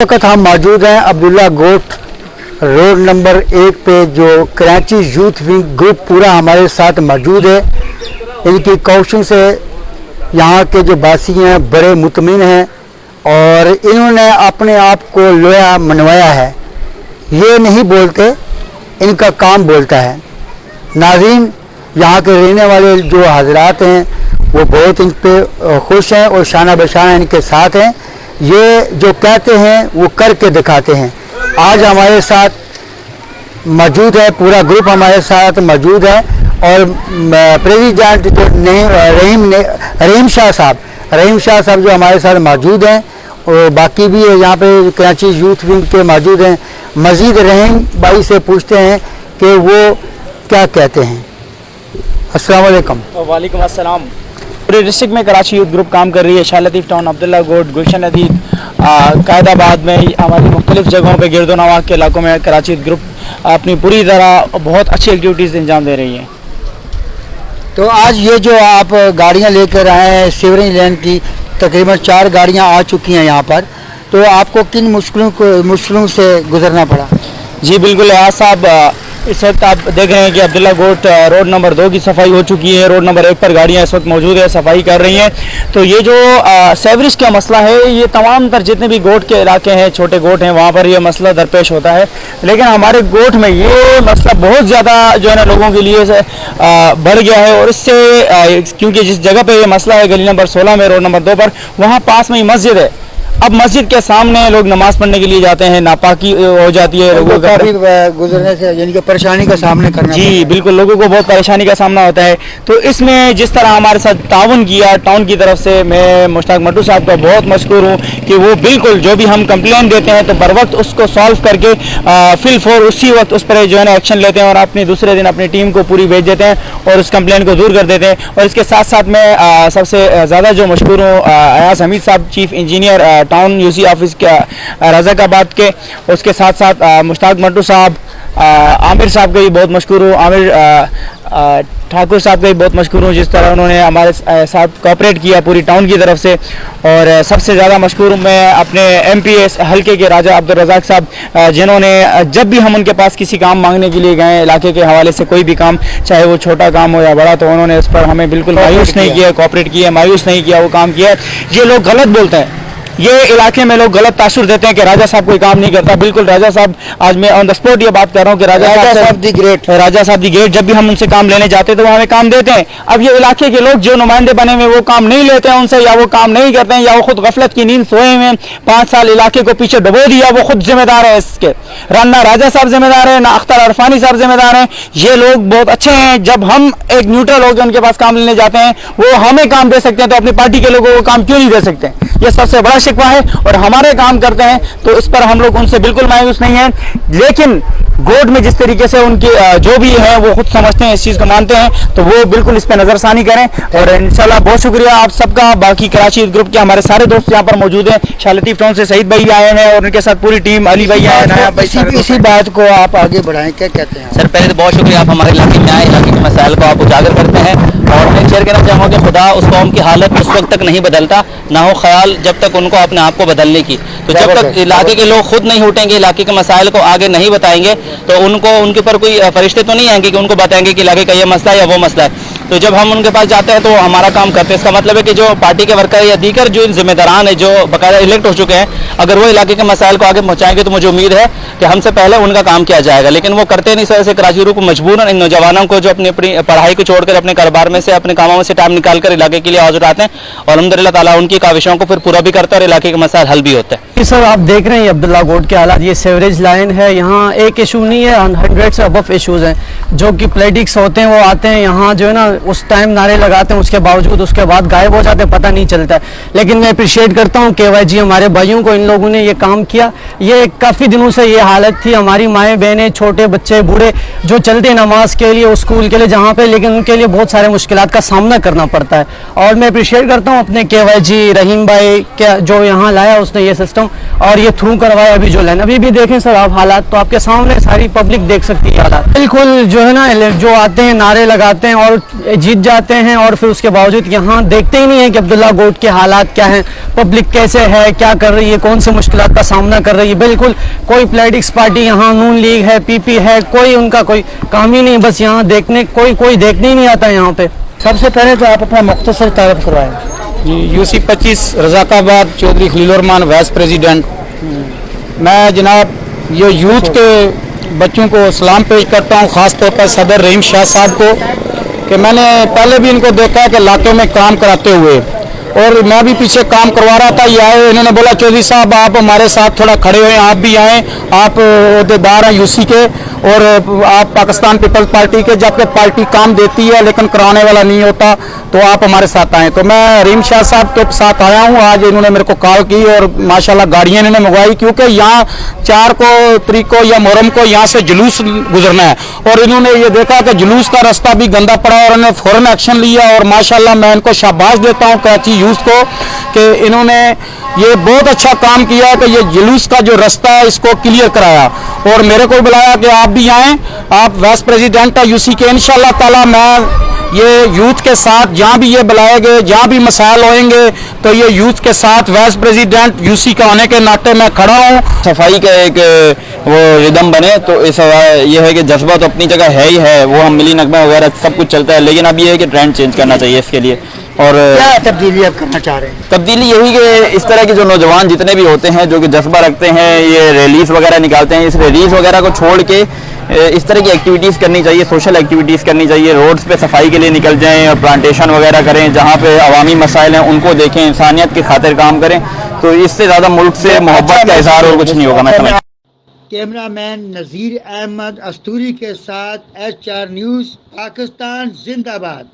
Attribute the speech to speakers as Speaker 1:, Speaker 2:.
Speaker 1: वक्त हम मौजूद हैं अब्दुल्ला गोट रोड नंबर 1 पे, जो कराची यूथ विंग ग्रुप पूरा हमारे साथ मौजूद है। इनकी कोशिशों से यहाँ के जो बासी हैं बड़े मुतमिन हैं और इन्होंने अपने आप को लोया मनवाया है। ये नहीं बोलते, इनका काम बोलता है। नाज़रीन, यहाँ के रहने वाले जो हजरात हैं वो बहुत इन पे खुश हैं और शाना बशाना इनके साथ हैं। ये जो कहते हैं वो करके दिखाते हैं। आज हमारे साथ मौजूद है, पूरा ग्रुप हमारे साथ मौजूद है और प्रेसिडेंट जो रहीम शाह साहब जो हमारे साथ मौजूद हैं और बाकी भी यहाँ पे कराची यूथ विंग के मौजूद हैं। मज़ीद रहीम भाई से पूछते हैं कि वो क्या कहते हैं। अस्सलाम वालेकुम।
Speaker 2: वालेकुम अस्सलाम। पूरे डिस्ट्रिक्ट में कराची यूथ ग्रुप काम कर रही है। शाह लतीफ़ टाउन, अब्दुल्ला गोट, गुलशन अदीब, कायदाबाद में हमारी मुख्तलिफ जगहों पे गिरदो नवाह के इलाकों में कराची यूथ ग्रुप अपनी पूरी तरह बहुत अच्छी एक्टिविटीज़ अंजाम दे रही है।
Speaker 1: तो आज ये जो आप गाड़ियाँ लेकर आए हैं सीवरेज लाइन की, तकरीबन 4 गाड़ियाँ आ चुकी हैं यहाँ पर, तो आपको किन मुश्किलों से गुजरना पड़ा?
Speaker 2: जी बिल्कुल यार साहब, इस वक्त आप देख रहे हैं कि अब्दुल्ला गोट रोड नंबर 2 की सफाई हो चुकी है। रोड नंबर 1 पर गाड़ियां इस वक्त मौजूद है, सफाई कर रही हैं। तो ये जो सेवरेज का मसला है, ये तमाम तर जितने भी गोट के इलाके हैं, छोटे गोट हैं, वहाँ पर ये मसला दरपेश होता है। लेकिन हमारे गोट में ये मसला बहुत ज़्यादा जो है ना लोगों के लिए बढ़ गया है। और इससे क्योंकि जिस जगह पर ये मसला है गली नंबर 16 में, रोड नंबर 2 पर, वहाँ पास में ही मस्जिद है। अब मस्जिद के सामने लोग नमाज पढ़ने के लिए जाते हैं, नापाकी हो जाती है लोगों का
Speaker 1: गुजरने से, यानी कि परेशानी का सामना करना।
Speaker 2: जी बिल्कुल, लोगों को बहुत परेशानी का सामना होता है। तो इसमें जिस तरह हमारे साथ ताउन किया टाउन की तरफ से, मैं मुश्ताक मट्टू साहब का बहुत मशकूर हूँ कि वो बिल्कुल जो भी हम कंप्लेन देते हैं तो बर वक्त उसको सॉल्व करके फिल फॉर उसी वक्त उस पर जो है ना एक्शन लेते हैं और अपनी दूसरे दिन अपनी टीम को पूरी भेज देते हैं और उस कंप्लेन को दूर कर देते हैं। और इसके साथ साथ मैं सबसे ज़्यादा जो मशकूर हूँ अयाज हमीद साहब, chief engineer town UC office के रज़ाकाबाद के, उसके साथ साथ मुश्ताक मट्टू साहब, आमिर साहब का भी बहुत मशकूर हूँ, आमिर ठाकुर साहब का भी बहुत मशकूर हूँ जिस तरह उन्होंने हमारे साथ कोऑपरेट किया पूरी टाउन की तरफ से। और सबसे ज़्यादा मशकूर हूँ मैं अपने MPS हल्के के राजा अब्दुल रज़ाक साहब, जिन्होंने जब भी हम उनके पास किसी काम मांगने के लिए गए इलाके के हवाले से, कोई भी काम, चाहे वो छोटा काम हो या बड़ा, तो उन्होंने इस पर हमें बिल्कुल मायूस नहीं किया, कोऑपरेट किया, मायूस नहीं किया, वो काम किया। ये लोग गलत बोलते हैं, ये इलाके में लोग गलत तासुर देते हैं कि राजा साहब कोई काम नहीं करता। बिल्कुल राजा साहब, आज मैं ऑन द स्पॉट ये बात कर रहा हूँ कि राजा साहब दी ग्रेट, जब भी हम उनसे काम लेने जाते हैं तो वो हमें काम देते हैं। अब ये इलाके के लोग जो नुमाइंदे बने हुए वो काम नहीं लेते हैं उनसे, या वो काम नहीं करते हैं, या वो खुद गफलत की नींद सोए हुए हैं। 5 साल इलाके को पीछे डुबो दिया, वो खुद जिम्मेदार है इसके। ना राजा साहब जिम्मेदार है, ना अख्तर अरफानी साहब जिम्मेदार हैं। ये लोग बहुत अच्छे हैं, जब हम एक न्यूट्रल होकर उनके पास काम लेने जाते हैं वो हमें काम दे सकते हैं, तो अपनी पार्टी के लोगों को काम क्यों नहीं दे सकते? ये सबसे बड़ा शिकवा है और हमारे काम करते हैं तो इस पर हम लोग उनसे बिल्कुल मायूस नहीं हैं। लेकिन गोट में जिस तरीके से उनके जो भी है वो खुद समझते हैं, इस चीज़ को मानते हैं, तो वो बिल्कुल इस पर नज़रसानी करें। और इंशाल्लाह बहुत शुक्रिया आप सबका। बाकी कराची ग्रुप के हमारे सारे दोस्त यहाँ पर मौजूद हैं। शाह लतीफ़ टाउन से सईद भाई आए हैं और उनके साथ पूरी टीम, अली भाई आए हैं।
Speaker 1: इसी बात को आप आगे बढ़ाएं, क्या कहते हैं?
Speaker 3: सर पहले तो बहुत शुक्रिया, आप हमारे इलाके में आए, इलाके के मसाइल को आप उजागर करते हैं। और मैं शेयर करना चाहूँगा कि खुदा उस कौम की हालत उस वक्त तक नहीं बदलता, ना हो ख्याल जब तक उनको अपने आप को बदलने की। तो जब तक इलाके के लोग खुद नहीं उठेंगे, इलाके के मसाइल को आगे नहीं बताएंगे, तो उनके ऊपर कोई फरिश्ते तो नहीं आएंगे कि उनको बताएंगे कि इलाके का ये मसला है या वो मसला है। तो जब हम उनके पास जाते हैं तो हमारा काम करते हैं। इसका मतलब है कि जो पार्टी के वर्कर या दीगर जो जिम्मेदारान है, जो बाकायदा इलेक्ट हो चुके हैं, अगर वो इलाके के मसाइल को आगे पहुँचाएंगे तो मुझे उम्मीद है कि हमसे पहले उनका काम किया जाएगा। लेकिन वो करते नहीं। इस वजह से कराची ग्रुप को मजबूरन इन नौजवानों को जो अपनी पढ़ाई को छोड़कर अपने कारोबार में से, अपने कामों में से टाइम निकाल कर इलाके के लिए हाजिर आते हैं और अल्हम्दुलिल्लाह ताला उनकी काविशों को फिर पूरा भी करता है और इलाके के मसाइल हल भी होते हैं।
Speaker 4: सर आप देख रहे हैं अब्दुल्ला गोट के हालात, ये सेवरेज लाइन है, यहाँ एक इशू नहीं है, 100 से अबव इशूज़ हैं जो कि पॉलिटिक्स होते हैं। वो आते हैं यहाँ जो है ना उस टाइम नारे लगाते हैं, उसके बावजूद उसके बाद गायब हो जाते हैं, पता नहीं चलता है। लेकिन मैं अप्रिशिएट करता हूँ KYG हमारे भाइयों को, इन लोगों ने ये काम किया। ये काफ़ी दिनों से ये हालत थी, हमारी माएँ बहनें, छोटे बच्चे, बूढ़े जो चलते नमाज के लिए, स्कूल के लिए, जहाँ पे, लेकिन उनके लिए बहुत सारे मुश्किलात का सामना करना पड़ता है। और मैं अप्रिशिएट करता हूँ अपने KYG रहीम भाई क्या जो यहाँ लाया उसने ये सिस्टम और ये थ्रू करवाया। अभी जो लाइन अभी भी देखें सर आप हालात, तो आपके सामने सारी पब्लिक देख सकती है हालात। बिल्कुल जो है ना जो आते हैं नारे लगाते हैं और जीत जाते हैं और फिर उसके बावजूद यहाँ देखते ही नहीं है कि अब्दुल्ला गोट के हालात क्या हैं, पब्लिक कैसे है, क्या कर रही है, कौन से मुश्किलात का सामना कर रही है। बिल्कुल कोई पॉलिटिक्स पार्टी यहाँ नून लीग है, पीपी है, कोई उनका कोई काम ही नहीं, बस यहाँ देखने कोई देखने ही नहीं आता यहाँ पे।
Speaker 1: सबसे पहले तो आप अपना मुख्तसर तारफ़ करवाएं।
Speaker 5: UC 25 Razaqabad Chaudhry Khalilurrehman vice president. मैं जनाब ये यूथ के बच्चों को सलाम पेश करता हूँ, ख़ास तौर पर सदर रहीम शाह साहब को, कि मैंने पहले भी इनको देखा है कि इलाके में काम कराते हुए, और मैं भी पीछे काम करवा रहा था। ये आए, इन्होंने बोला चौधरी साहब आप हमारे साथ थोड़ा खड़े हुए, आप भी आएँ, आप अहदेदार हैं यूसी के और आप पाकिस्तान पीपल्स पार्टी के, जबकि पार्टी काम देती है लेकिन कराने वाला नहीं होता, तो आप हमारे साथ आएँ। तो मैं रहीम शाह साहब के साथ आया हूँ। आज इन्होंने मेरे को कॉल की और माशाल्लाह गाड़ियाँ इन्होंने मंगवाई, क्योंकि यहाँ 4 तारीख को या मुहर्रम को यहाँ से जुलूस गुजरना है, और इन्होंने ये देखा कि जुलूस का रास्ता भी गंदा पड़ा और इन्होंने फ़ौरन एक्शन लिया। और माशाल्लाह मैं इनको शाबाश देता हूँ कराची यूथ को कि इन्होंने ये बहुत अच्छा काम किया है कि ये जुलूस का जो रास्ता है इसको क्लियर कराया, और मेरे को बुलाया कि आप भी आएँ, आप वाइस प्रेसिडेंट है यूसी के। इंशाल्लाह ताला मैं ये यूथ के साथ जहाँ भी ये बुलाए गए, जहाँ भी मसाइल होंगे, तो ये यूथ के साथ वाइस प्रेसिडेंट यूसी का होने के नाते मैं खड़ा हूँ।
Speaker 2: सफाई का एक वो रिदम बने, तो इस ये है कि जज्बा तो अपनी जगह है ही है, वो हम मिली नगमा वगैरह सब कुछ चलता है, लेकिन अब ये है कि ट्रेंड चेंज करना चाहिए इसके लिए। और
Speaker 1: क्या तब्दीली आप करना चाह रहे हैं?
Speaker 2: तब्दीली यही कि इस तरह के जो नौजवान जितने भी होते हैं जो कि जज्बा रखते हैं, ये रैलीज वगैरह निकालते हैं, इस रैलीज वगैरह को छोड़ के इस तरह की एक्टिविटीज़ करनी चाहिए, सोशल एक्टिविटीज़ करनी चाहिए, रोड्स पे सफाई के लिए निकल जाएं और प्लांटेशन वगैरह करें, जहाँ पे अवामी मसाइल हैं उनको देखें, इंसानियत की खातिर काम करें, तो इससे ज़्यादा मुल्क से मोहब्बत का इजहार और कुछ नहीं होगा। मैं समझता हूं।
Speaker 1: कैमरामैन नज़ीर अहमद अस्तूरी के साथ HR न्यूज़ पाकिस्तान जिंदाबाद।